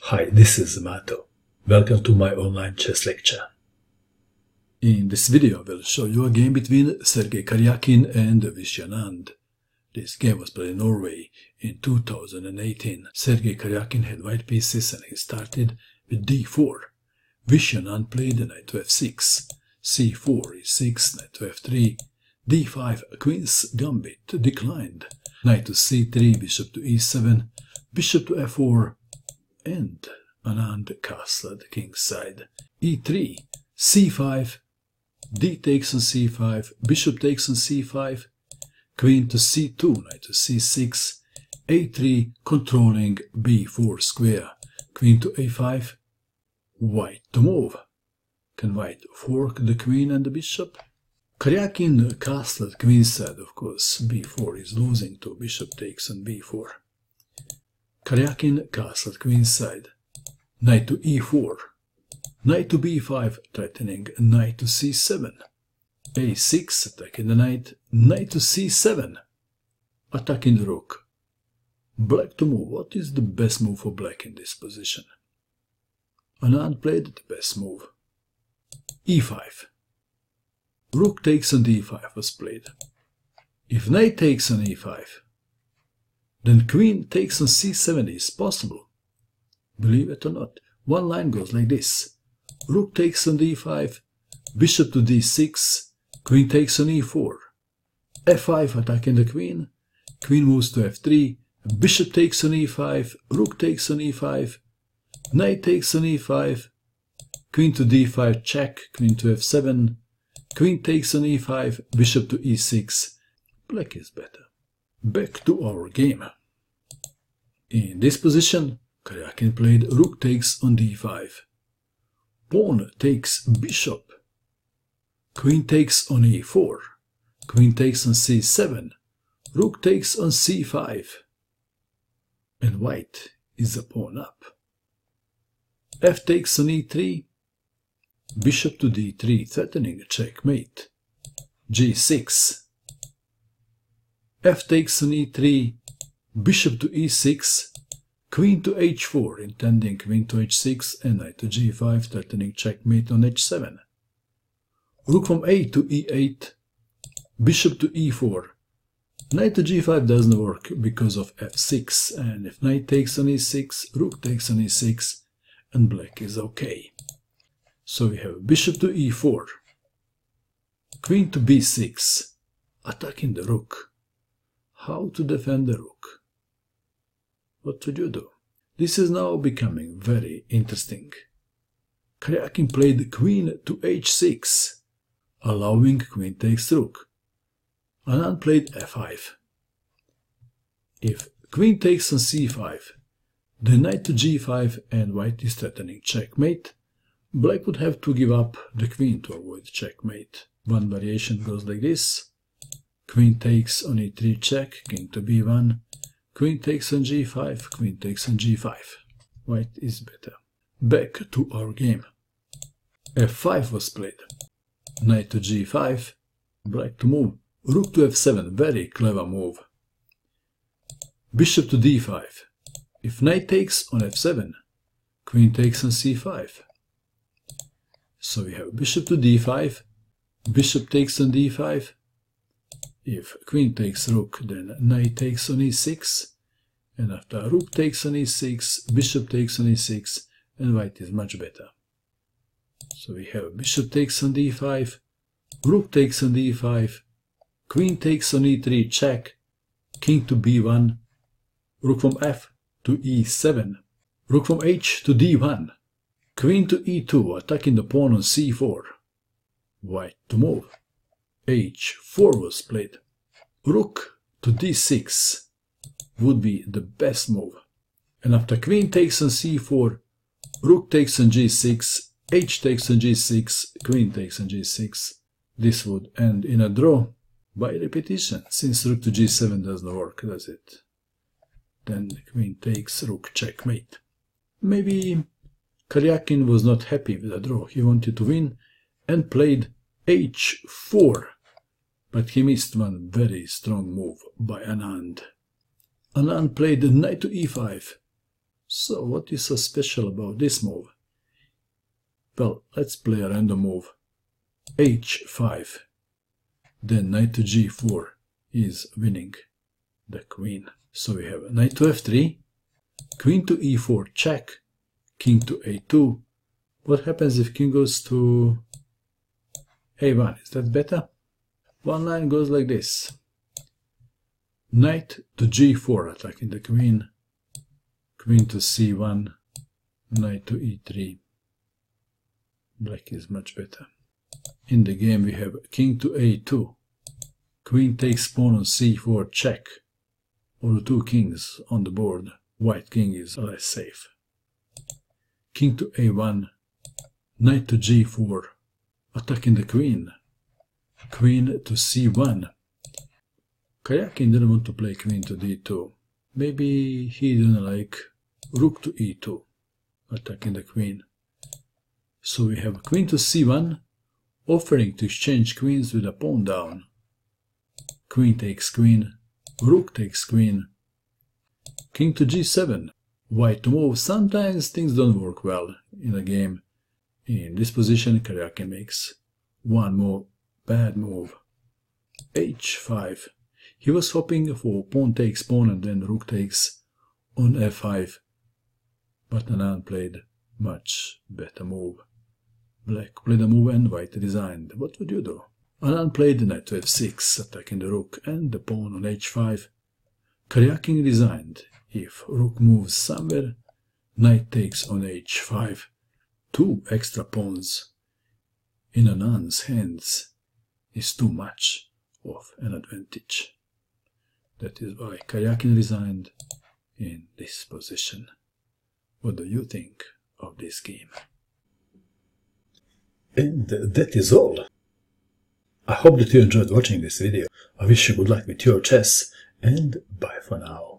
Hi, this is Mato. Welcome to my online chess lecture. In this video I will show you a game between Sergei Karyakin and Vishy Anand. This game was played in Norway in 2018. Sergei Karyakin had white pieces and he started with d4. Vishy Anand played knight to f6, c4, e6, knight to f3, d5, queen's gambit declined, knight to c3, bishop to e7, bishop to f4, and Anand castled king's side. e3, c5, d takes on c5, bishop takes on c5, queen to c2, knight to c6, a3 controlling b4 square, queen to a5, white to move. Can white fork the queen and the bishop? Karyakin castled queen's side, of course. b4 is losing, to bishop takes on b4. Karyakin castled queen's side. Knight to e4. Knight to b5, threatening knight to c7. a6, attacking the knight. Knight to c7, attacking the rook. Black to move. What is the best move for black in this position? Anand played the best move. e5. Rook takes on d5 was played. If knight takes on e5, then queen takes on c7 is possible. Believe it or not. One line goes like this. Rook takes on d5, bishop to d6, queen takes on e4, f5 attacking the queen, queen moves to f3, bishop takes on e5, rook takes on e5, knight takes on e5, queen to d5 check, queen to f7, queen takes on e5, bishop to e6. Black is better. Back to our game. In this position, Karyakin played rook takes on d5. Pawn takes bishop. Queen takes on e4. Queen takes on c7. Rook takes on c5. And white is a pawn up. F takes on e3. Bishop to d3, threatening a checkmate. g6. F takes on e3, bishop to e6, queen to h4, intending queen to h6, and knight to g5, threatening checkmate on h7. Rook from a to e8, bishop to e4. Knight to g5 doesn't work because of f6, and if knight takes on e6, rook takes on e6, and black is okay. So we have bishop to e4, queen to b6, attacking the rook. How to defend the rook? What would you do? This is now becoming very interesting. Karyakin played queen to h6, allowing queen takes rook. Anand played f5. If queen takes on c5, then knight to g5 and white is threatening checkmate, black would have to give up the queen to avoid checkmate. One variation goes like this. Queen takes on e3 check, king to b1, queen takes on g5, queen takes on g5. White is better. Back to our game. f5 was played. Knight to g5, black to move. Rook to f7, very clever move. Bishop to d5. If knight takes on f7, queen takes on c5. So we have bishop to d5, bishop takes on d5. If queen takes rook, then knight takes on e6, and after rook takes on e6, bishop takes on e6, and white is much better. So we have bishop takes on d5, rook takes on d5, queen takes on e3 check, king to b1, rook from f to e7, rook from h to d1, queen to e2, attacking the pawn on c4. White to move. h4 was played. Rook to d6 would be the best move. And after queen takes on c4, rook takes on g6, h takes on g6, queen takes on g6. This would end in a draw by repetition, since rook to g7 doesn't work, does it? Then queen takes rook checkmate. Maybe Karyakin was not happy with the draw. He wanted to win and played h4, but he missed one very strong move by Anand. Anand played knight to e5, So what is so special about this move? Well, let's play a random move. h5. Then knight to g4 is winning the queen. So we have knight to f3, queen to e4 check, king to a2. What happens if king goes to a1? Is that better? One line goes like this. Knight to g4 attacking the queen, queen to c1, knight to e3. Black is much better. In the game we have king to a2, queen takes pawn on c4 check. All the two kings on the board, white king is less safe. King to a1, knight to g4, attacking the queen, queen to c1. Karjakin didn't want to play queen to d2. Maybe he didn't like rook to e2, attacking the queen. So we have queen to c1, offering to exchange queens with a pawn down. Queen takes queen, rook takes queen. King to g7, white to move. Sometimes things don't work well in a game. In this position, Karjakin makes one more bad move. h5. He was hoping for pawn takes pawn and then rook takes on f5. But Anand played much better move. Black played a move and white resigned. What would you do? Anand played knight to f6, attacking the rook and the pawn on h5. Karjakin resigned. If rook moves somewhere, knight takes on h5. Two extra pawns in Anand's hands is too much of an advantage. That is why Karjakin resigned in this position. What do you think of this game? And that is all. I hope that you enjoyed watching this video. I wish you good luck with your chess, and bye for now.